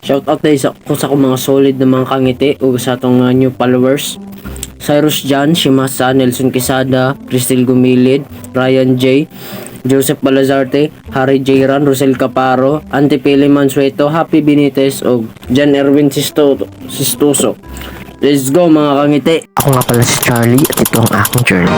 Shout out tayo sa akong mga solid na mga kangiti o sa atong new followers. Cyrus Jan, Shimasa, Nelson Quesada, Cristel Gumilid, Ryan J, Joseph Balazarte, Harry J. Ran, Rosel Caparo, Antipili Mansueto, Happy Benitez o Jan Erwin Sistoso. Let's go mga kangiti! Ako nga pala si Charlie at ito ang aking journey.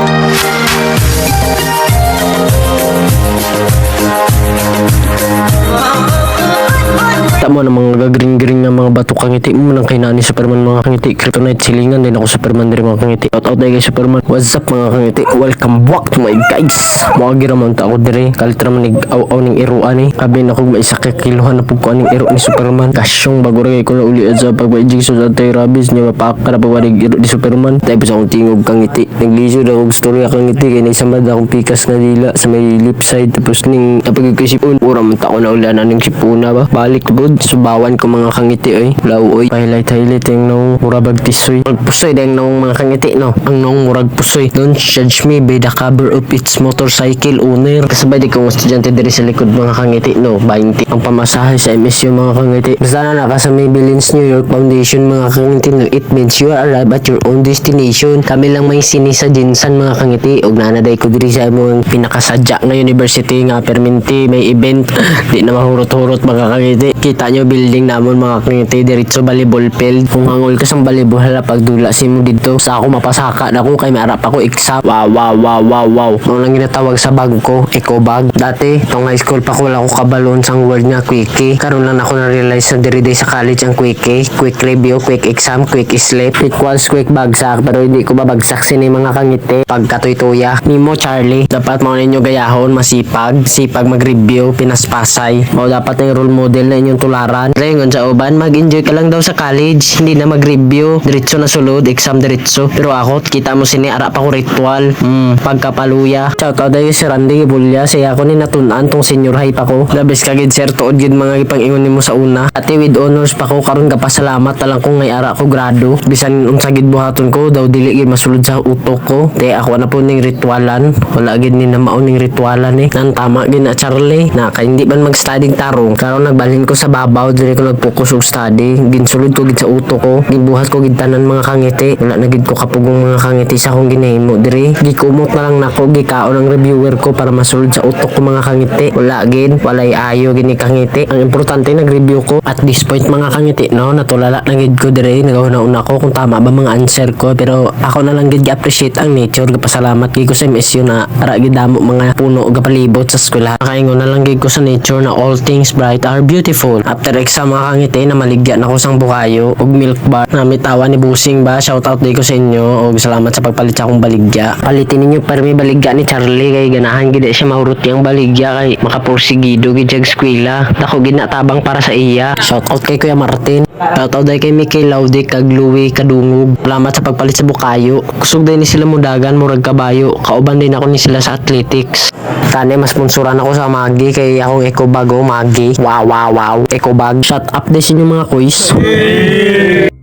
Tamo ng mga gagring-gring ng mga bato kangiti mo nang kainaan ni Superman mga kangiti. Kryptonite silingan din ako Superman din mga kangiti. Out na kay Superman. What's up mga kangiti? Welcome back to my guys. Mga giraman ta ako dire. Kalit raman nag-aw-aw ning iruan ni. Kabi na kog maisakit kiluhan na pug ko ning iro ni Superman. Kasyong bago rin ko na uli sa pagbaijig sa Tay Rabis niya mapaka na pagwarig iro ni Superman. Tayo sa akong tingog kangiti. Nagliso na kog storya kangiti kay nagsamad akong pikas na dila sa may lip side tapos ning napagkisipon. Ura man ta ko na ulan ning sipuna ba. Balik bud. Subawan ko mga kangiti oy. Lauoy. Highlight yung nung murabag tisoy. Pusoy dahil nung mga kangiti no. Ang nung murag pusoy. Don't judge me by the cover of its motorcycle owner. Kasabay di kong estudyante diri sa likod mga kangiti no. 20 ang pamasahe sa MSU mga kangiti. Basta na naka sa Maybelline's New York Foundation mga kangiti no. It means you arrive at your own destination. Kami lang may sini sa Jinsan mga kangiti. Og nanaday ko diri sa imong pinakasadya nga university nga perminti may event. Di na mahurot-hurot mga kangiti. Kita nyo building namon mga kangiti diretso volleyball field. Kung hangol ka sang volleyball hala pagdula si mo dito sa ako mapasaka na ko kay may arap ako exam. Wow. Nung lang ginatawag sa bag ko, eco bag. Dati tong high school pa ko wala ko kabalon sang word nga quickie. Karon lang ako na-realize na diri day sa college ang quickie. Quick review, quick exam, quick sleep equals quick bagsak. Pero hindi ko babagsak sini mga kangiti. Pagkatoy-tuya nimo Charlie. Dapat mga ninyo gayahon sipag mag-review, pinaspasay. O dapat na role model na inyong tularan. Rengon sa uban, mag-enjoy ka lang daw sa college. Hindi na mag-review. Diretso na sulod, exam diretso. Pero ako, kita mo sini, arap ako ritual. Pagkapaluya. Shoutout dayo si Randy Gibulya. Saya ako ni natunan tong senior high pa ko. Labis kagid sir, tuod gid mga ipang-ingon nimo sa una. Ati with honors pa ko, karon kapasalamat talang kung ngay ara ko grado. Bisan unsa gid buhaton ko, daw dili gid masulod sa utok ko. Te ako na po ning ritualan. Wala gid ni na mao ning ritualan eh. Nang tama gid na Charlie. Na kay hindi man mag-studying tarong. Karon nagbalhin ko sa babaw, dili ko nag-focus og study. Ginsulod ko gid sa utok ko. Gibuhat ko gid tanan mga kangiti. Wala na gid ko kapugong mga kangiti sa akong ginahimo diri. Gikumot na lang nako gikaon ang reviewer ko para masulod sa utok ko mga kangiti. Wala gid, walay ayo gini kangiti. Ang importante nag-review ko at this point mga kangiti no, natulala na gid ko diri. Nagahuna-una ko kung tama ba mga answer ko, pero ako na lang gid gi-appreciate ang nature. Gapasalamat gid ko sa MSU na ara gid damo mga puno gapalibot sa eskwela. Nakaingon na lang gid ko sa nature na all things bright are beautiful. After exam mga kangiti na maligyan ako sang bukayo og milk bar na mitawa ni Busing ba. Shout out day ko sa inyo og salamat sa pagpalit sa akong baligya. Palitin ninyo permi baligya ni Charlie kay ganahan gid siya mahurot yang baligya kay makapursigido gid jag eskwela. Dako gid na tabang para sa iya. Shout out kay Kuya Martin. Shout out day kay Mickey Laudik kag Louie Kadungog. Salamat sa pagpalit sa bukayo. Kusog din ni sila mudagan murag kabayo. Kauban din ako ni sila sa athletics. Kani mas sponsoran ako sa Magi kay akong eco bag o Magi. Wow. Eco bag. Shut up din sa inyo mga quiz.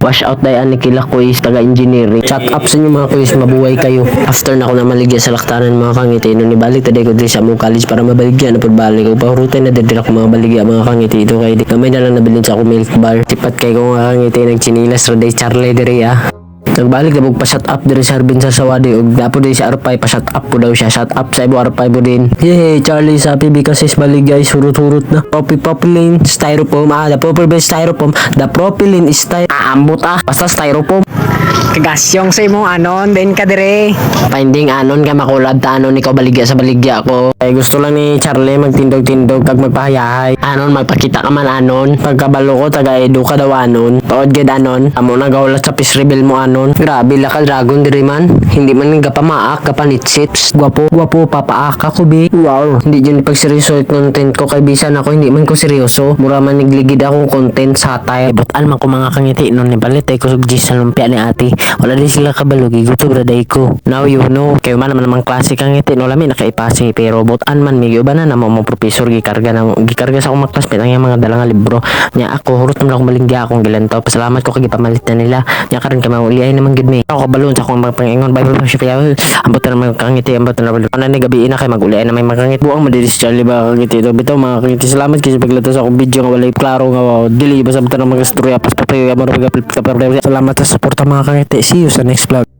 Wash out dayan ni Kila Quiz taga engineering. Shut up sa inyo mga quiz, mabuhay kayo. After na ako na maligya sa laktanan mga kangiti, no nibalik taday ko diri sa among college para mabaligya na pagbalik ko. Pahurutan na diri ako mga baligya mga kangiti ito kay di kamay na lang nabilin sa ako milk bar. Sipat kay ko mga kangiti nagchinilas ra day Charlie diri Nagbalik na po pa-shut up diri sa Harbin sa Sawadi og dapo diri sa Arpay pa-shut up po daw siya. Shut up sa ibo Arpay mo din. Yay, Charlie sa PB kasi baligay surut-hurut na. Propylene styrofoam. The proper best styrofoam. The propylene is ambot basta styrofoam. Kagasyong sa imong anon din ka dire. Finding anon ka makulad ta anon ikaw baligya sa baligya ko. Ay gusto lang ni Charlie magtindog-tindog kag magpahayahay. Anon magpakita ka man anon. Pagkabalo ko taga edu ka daw anon. Tuod gid anon. Amo na gawlat sa peace rebel mo anon. Grabe la ka dragon diri man. Hindi man gapamaak kapanitsits. Gwapo papaak ako bi. Wow. Hindi jud pagseryoso content ko kay bisan ako hindi man ko seryoso. Mura man nigligid akong content satire. But man ko mga kangiti non ni balit ay kusog sa lumpia ni ate kangiti. Wala din sila kabalo gigutom ra day ko. Now you know, kayo man naman klase kangiti no lami nakaipasi pero butan man mi uban na mo professor gikarga sa akong mga classmate ang mga dala nga libro. Nya ako hurot naman akong balingga akong gilantaw. Pasalamat ko kay pamalit na nila. Nya karon kay mauliay naman gid mi. Ako kabalon sa akong mga pangingon. Bye bye bye. Ambot na naman kangiti, ambot na naman. Ana ni gabi na kay maguliay na may mga kangiti. Buang madidis Charlie ba kangiti to bitaw mga kangiti. Salamat kay sa paglato sa akong video nga walay klaro nga dili basta butan mga istorya pas papayo mo pag salamat sa suporta mga kangiti. See you sa next vlog.